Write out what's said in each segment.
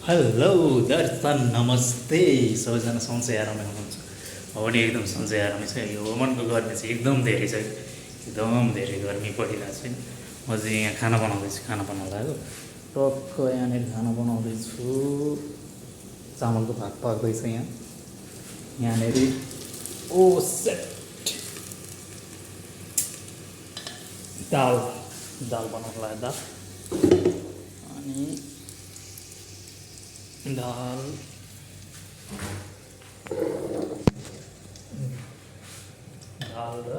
Hello दर्शन नमस्ते सबैजना सन्चै आरामै हुनुहुन्छ हो नि एकदम सन्चै आरामै छ यो ओमनको गर्मी चाहिँ एकदम धेरै छ एकदम धेरै गर्मी परिरहेको छ म चाहिँ यहाँ खाना बनाउँदैछु खाना बनाउनु लाग्यो टक्क यहाँनिर खाना बनाउँदैछु चामलको भात पाक्दैछ यहाँनिर ओ सेट दाल दाल बनाउनु लाग्यो दाल अनि दाल दाल र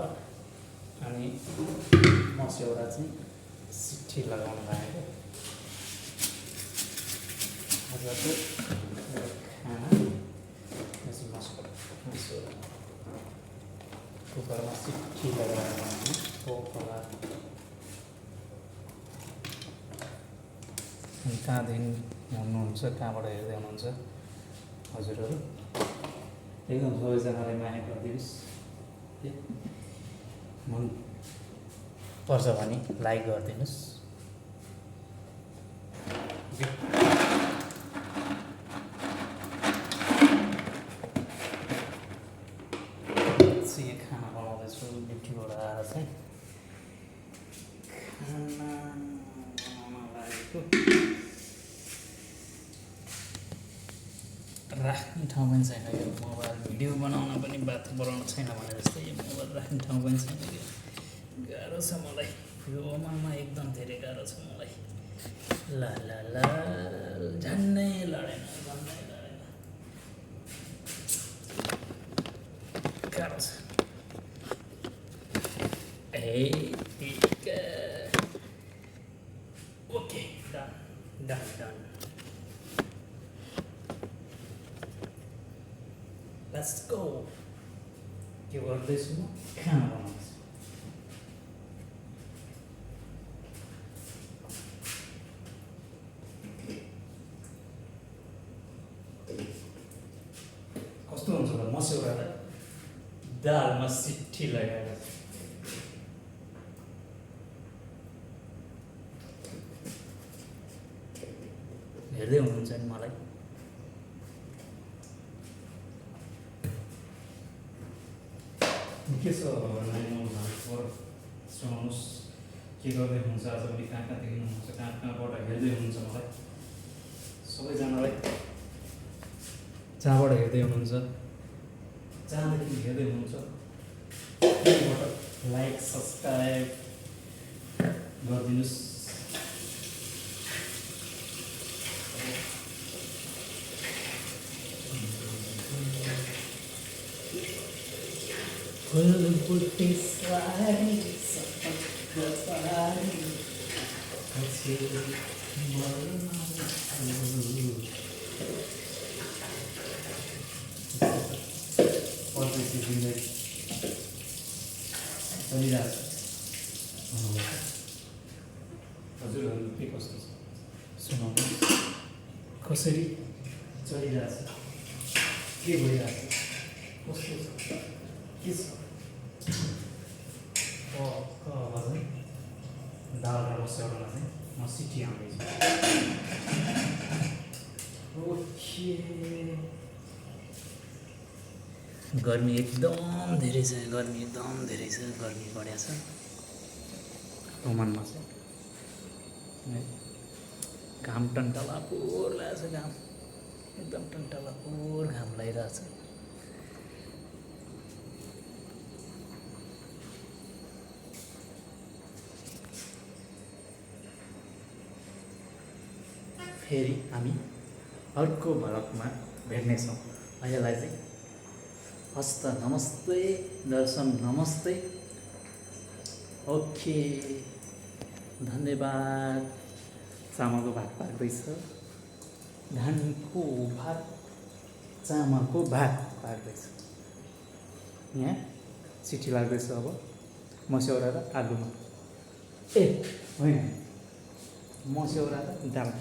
अनि मस्यौरा चाहिँ सिट्ठी लगाउन लागेको आजको खाना मस्यौरा कुकरमा सिट्ठी लगाएर पोखला कहाँदेखि हुनुहुन्छ कहाँबाट हेर्दै हुनुहुन्छ हजुरहरू एकदम सबैजनालाई माया गरिदिनुहोस् मन पर्छ भने लाइक गरिदिनुहोस् यहाँ खाना बनाउँदैछु ड्युटीबाट आएर चाहिँ खाना बनाउन लागेको राख्ने ठाउँ पनि छैन यो मोबाइल भिडियो बनाउन पनि बाथरुम बनाउनु छैन भने जस्तै यो मोबाइल राख्ने ठाउँ पनि छैन यो गाह्रो छ मलाई यो ओमनमा एकदम धेरै गाह्रो छ मलाई ल ल ल झन्नै लडेन गाह्रो छ okay done done done Let's go. के गर्दैछु म खाना बनाउँदैछु कस्तो हुन्छ होला मस्यौरालाई दालमा सिट्ठी लगाएर हेर्दै हुनुहुन्छ नि मलाई के छ सुनाउनुहोस् के गर्दै हुनुहुन्छ आजभोलि कहाँ कहाँदेखि हुनुहुन्छ कहाँ कहाँबाट हेर्दै हुनुहुन्छ मलाई सबैजनालाई जहाँबाट हेर्दै हुनुहुन्छ जहाँदेखि हेर्दै हुनुहुन्छ त्यहीँबाट लाइक सब्सक्राइब गरिदिनुहोस् फुलबुट्टी सारी चलिरहेछ हजुरहरू के कस्तो छ सुनाउनु कसरी चलिरहेछ के भइरहेछ कस्तो छ के छ दाल र मस्यौरामा चाहिँ म सिटी हाल्दैछु ओके गर्मी एकदम धेरै छ गर्मी एकदम धेरै छ गर्मी बढ्या छ ओमनमा चाहिँ घाम टन्टलापुर लागेको छ घाम एकदम टन्टलापुर घाम लागिरहेछ फेरि हामी अर्को भ्लगमा भेट्नेछौँ अहिलेलाई चाहिँ हस्त नमस्ते दर्शन नमस्ते ओके धन्यवाद चामलको भात पाक्दैछ धानको भात चामलको भात पाक्दैछ यहाँ सिटी लाग्दैछ अब मस्यौरा र आलुमा ए होइन मस्यौरा र दाल